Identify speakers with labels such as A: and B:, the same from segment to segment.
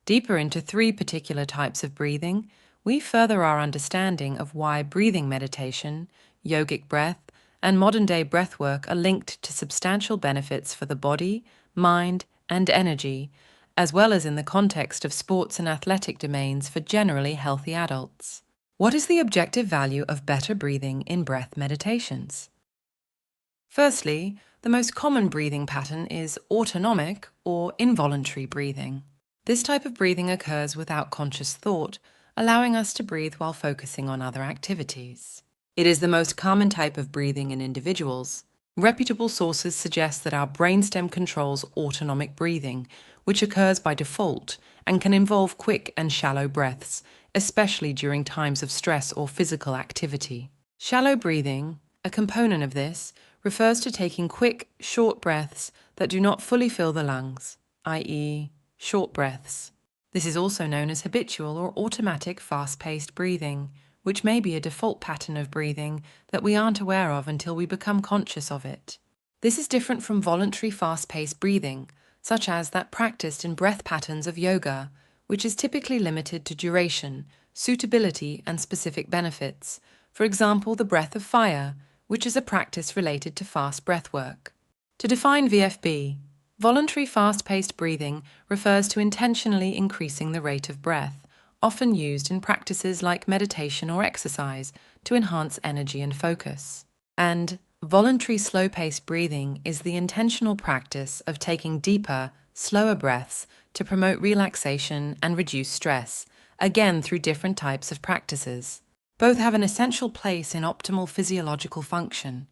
A: Deeper into three particular types of breathing, we further our understanding of why breathing meditation, yogic breath, and modern-day breathwork are linked to substantial benefits for the body, mind, and energy, as well as in the context of sports and athletic domains for generally healthy adults. What is the objective value of better breathing in breath meditations? Firstly, the most common breathing pattern is autonomic or involuntary breathing. This type of breathing occurs without conscious thought, allowing us to breathe while focusing on other activities. It is the most common type of breathing in individuals. Reputable sources suggest that our brainstem controls autonomic breathing, which occurs by default and can involve quick and shallow breaths, especially during times of stress or physical activity. Shallow breathing, a component of this, refers to taking quick, short breaths that do not fully fill the lungs, i.e., short breaths. This is also known as habitual or automatic fast-paced breathing, which may be a default pattern of breathing that we aren't aware of until we become conscious of it. This is different from voluntary fast-paced breathing, such as that practiced in breath patterns of yoga, which is typically limited to duration, suitability, and specific benefits. For example, the breath of fire, which is a practice related to fast breath work. To define VFB, voluntary fast-paced breathing refers to intentionally increasing the rate of breath, often used in practices like meditation or exercise to enhance energy and focus. And voluntary slow-paced breathing is the intentional practice of taking deeper, slower breaths to promote relaxation and reduce stress, again through different types of practices. Both have an essential place in optimal physiological function.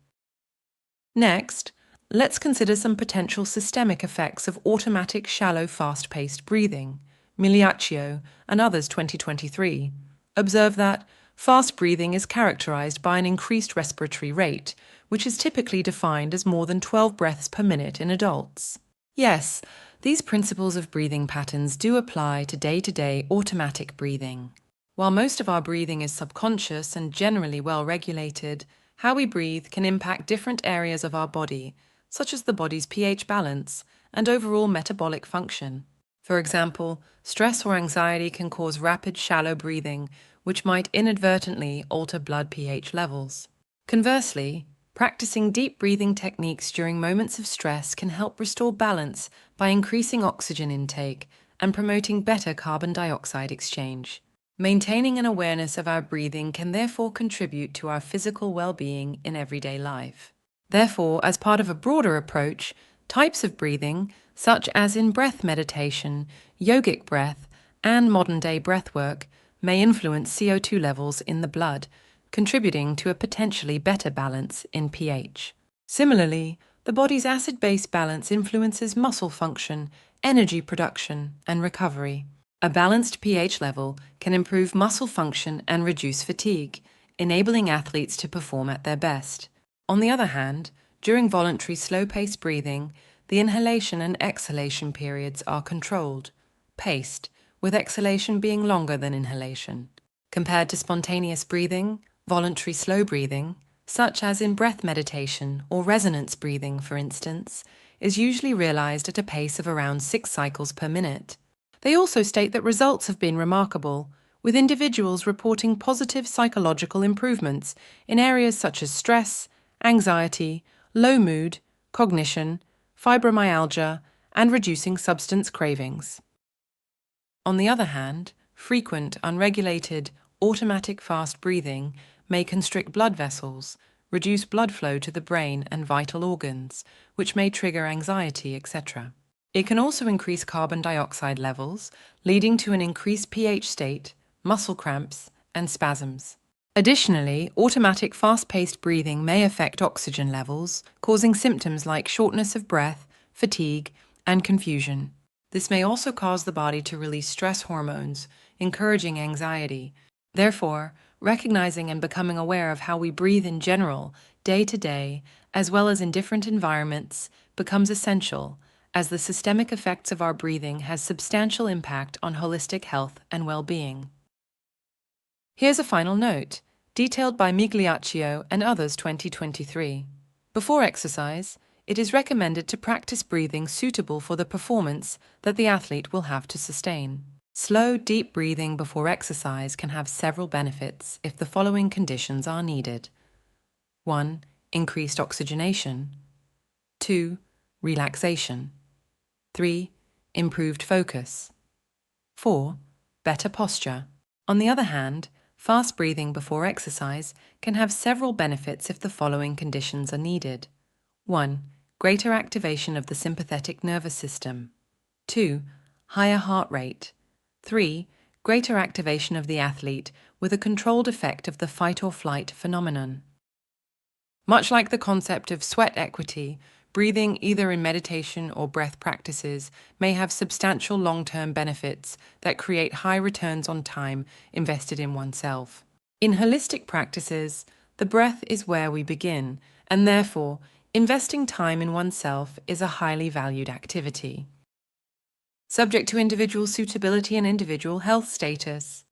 A: Next, let's consider some potential systemic effects of automatic shallow fast-paced breathing. Migliaccio and others 2023 observe that fast breathing is characterized by an increased respiratory rate, which is typically defined as more than 12 breaths per minute in adults. Yes, these principles of breathing patterns do apply to day-to-day automatic breathing. While most of our breathing is subconscious and generally well regulated, how we breathe can impact different areas of our body, such as the body's pH balance and overall metabolic function. For example, stress or anxiety can cause rapid, shallow breathing, which might inadvertently alter blood pH levels. Conversely, practicing deep breathing techniques during moments of stress can help restore balance by increasing oxygen intake and promoting better carbon dioxide exchange. Maintaining an awareness of our breathing can therefore contribute to our physical well-being in everyday life. Therefore, as part of a broader approach, types of breathing, such as in breath meditation, yogic breath, and modern-day breathwork, may influence CO2 levels in the blood, contributing to a potentially better balance in pH. Similarly, the body's acid-base balance influences muscle function, energy production, and recovery. A balanced pH level can improve muscle function and reduce fatigue, enabling athletes to perform at their best. On the other hand, during voluntary slow-paced breathing, the inhalation and exhalation periods are controlled, paced, with exhalation being longer than inhalation. Compared to spontaneous breathing, voluntary slow breathing, such as in breath meditation or resonance breathing, for instance, is usually realized at a pace of around 6 cycles per minute. They also state that results have been remarkable, with individuals reporting positive psychological improvements in areas such as stress, anxiety, low mood, cognition, fibromyalgia, and reducing substance cravings. On the other hand, frequent, unregulated, automatic fast breathing may constrict blood vessels, reduce blood flow to the brain and vital organs, which may trigger anxiety, etc. It can also increase carbon dioxide levels, leading to an increased pH state, muscle cramps, and spasms. Additionally, automatic fast-paced breathing may affect oxygen levels, causing symptoms like shortness of breath, fatigue, and confusion. This may also cause the body to release stress hormones, encouraging anxiety. Therefore, recognizing and becoming aware of how we breathe in general, day to day, as well as in different environments, becomes essential, as the systemic effects of our breathing has substantial impact on holistic health and well-being. Here's a final note, detailed by Migliaccio and others 2023. Before exercise, it is recommended to practice breathing suitable for the performance that the athlete will have to sustain. Slow, deep breathing before exercise can have several benefits if the following conditions are needed. 1. Increased oxygenation. 2. Relaxation. 3. Improved focus. 4. Better posture. On the other hand, fast breathing before exercise can have several benefits if the following conditions are needed. 1. Greater activation of the sympathetic nervous system. 2. Higher heart rate. 3. Greater activation of the athlete with a controlled effect of the fight or flight phenomenon. Much like the concept of sweat equity, breathing either in meditation or breath practices may have substantial long-term benefits that create high returns on time invested in oneself. In holistic practices, the breath is where we begin, and therefore, investing time in oneself is a highly valued activity. Subject to individual suitability and individual health status.